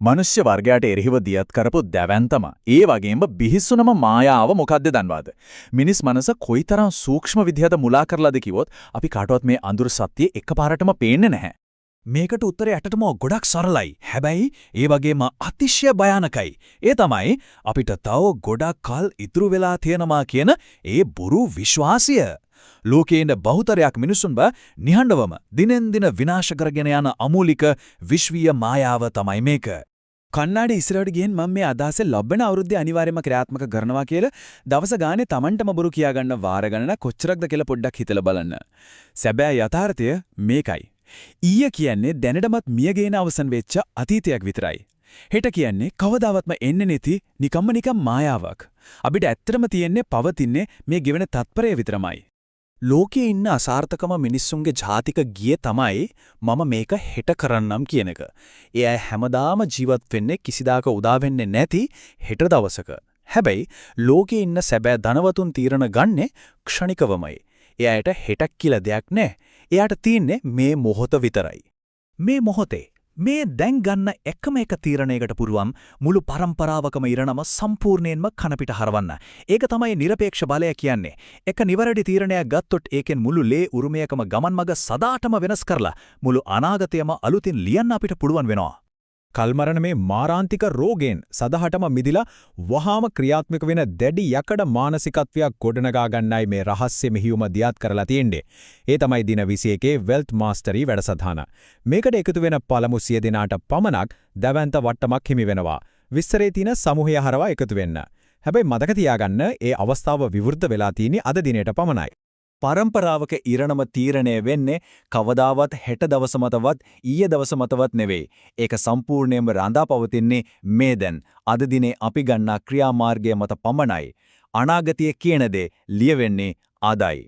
මනුෂ්‍ය වර්ගයට එරෙහිව දියත් කරපු දැවැන්තම ඒ වගේම බිහිසුනම මායාව මොකද්ද දන්නවද? මිනිස් මනස කොයිතරම් සූක්ෂම විදිහට මුලා කරලාද කිව්වොත් අපි කාටවත් මේ අඳුර සත්‍ය එකපාරටම පේන්නේ නැහැ. මේකට උත්තරේ ඇටටම ගොඩක් සරලයි. හැබැයි ඒ වගේම අතිශය භයානකයි. ඒ තමයි අපිට තව ගොඩක් කල් ඉතුරු වෙලා තියෙනවා කියන ඒ බොරු විශ්වාසය. ලෝකයේ බහුතරයක් මිනිසුන්ව නිහඬවම දිනෙන් දින විනාශ කරගෙන යන අමූලික විශ්වීය මායාව තමයි මේක. කන්නාඩි ඉස්සරහට ගිහින් මම මේ අදහසේ ලබන අවුරුද්දේ අනිවාර්යයෙන්ම ක්‍රියාත්මක කරනවා කියලා දවස ගානේ Tamanටම බොරු කියා ගන්න වාර ගණන කොච්චරක්ද කියලා පොඩ්ඩක් හිතලා බලන්න. සැබෑ යථාර්ථය මේකයි. ඊය කියන්නේ දැනටමත් මියගෙන අවසන් වෙච්ච අතීතයක් විතරයි. හෙට කියන්නේ කවදාවත්ම එන්නේ නැති නිකම්ම මායාවක්. අපිට ඇත්තටම තියෙන්නේ පවතින්නේ මේ ගෙවෙන තත්පරය විතරමයි. ලෝකයේ ඉන්න අසාර්ථකම මිනිස්සුන්ගේ ජාතික ගියේ තමයි මම මේක හෙට කරන්නම් කියන එක. ඒ අය හැමදාම ජීවත් වෙන්නේ කිසිදාක උදා වෙන්නේ නැති හෙට දවසක. හැබැයි ලෝකයේ ඉන්න සැබෑ ධනවතුන් තීරණ ගන්නේ ක්ෂණිකවමයි. එයාට හෙටක් කියලා දෙයක් නැහැ. එයාට තියෙන්නේ මේ මොහොත විතරයි. මේ මොහොතේ මේ දැන් ගන්න එකම එක තීරණයකට පුරුවම් මුළු පරම්පරාවකම ඉරණම සම්පූර්ණයෙන්ම කනපිට හරවන්න. ඒක තමයි নিরপেক্ষ බලය කියන්නේ. එක නිවැරදි තීරණයක් ගත්තොත් ඒකෙන් මුළු ලේ උරුමයකම ගමන් මඟ සදාටම වෙනස් කරලා මුළු අනාගතයම අලුතින් ලියන්න අපිට පුළුවන් වෙනවා. කල්මරණ මේ මාරාන්තික රෝගයෙන් සදහටම මිදිලා වහාම ක්‍රියාත්මක වෙන දැඩි යකඩ මානසිකත්වයක් ගොඩනගා ගන්නයි මේ රහස්‍ය මෙහියුම දියත් කරලා තියෙන්නේ. ඒ තමයි දින 21 වෙල්ත් මාස්ටරි වැඩසටහන. මේකට එකතු වෙන පළමු 100 දිනාට පමණක් දැවැන්ත වට්ටමක් හිමි වෙනවා. විස්තරේ තියෙන සමූහය හරවා එකතු වෙන්න. හැබැයි මතක තියාගන්න ඒ අවස්ථාව විවෘත වෙලා තියෙන්නේ අද දිනේට පමණයි. පරම්පරාවක ඉරණම තීරණය වෙන්නේ කවදාවත් හෙට දවස මතවත් ඊයේ දවස මතවත් නෙවෙයි. ඒක සම්පූර්ණයෙන්ම රඳා පවතින්නේ මේ දැන් අද දිනේ අපි ගන්නා ක්‍රියාමාර්ගය මත පමණයි. අනාගතය කියන දේ ලියවෙන්නේ අදයි.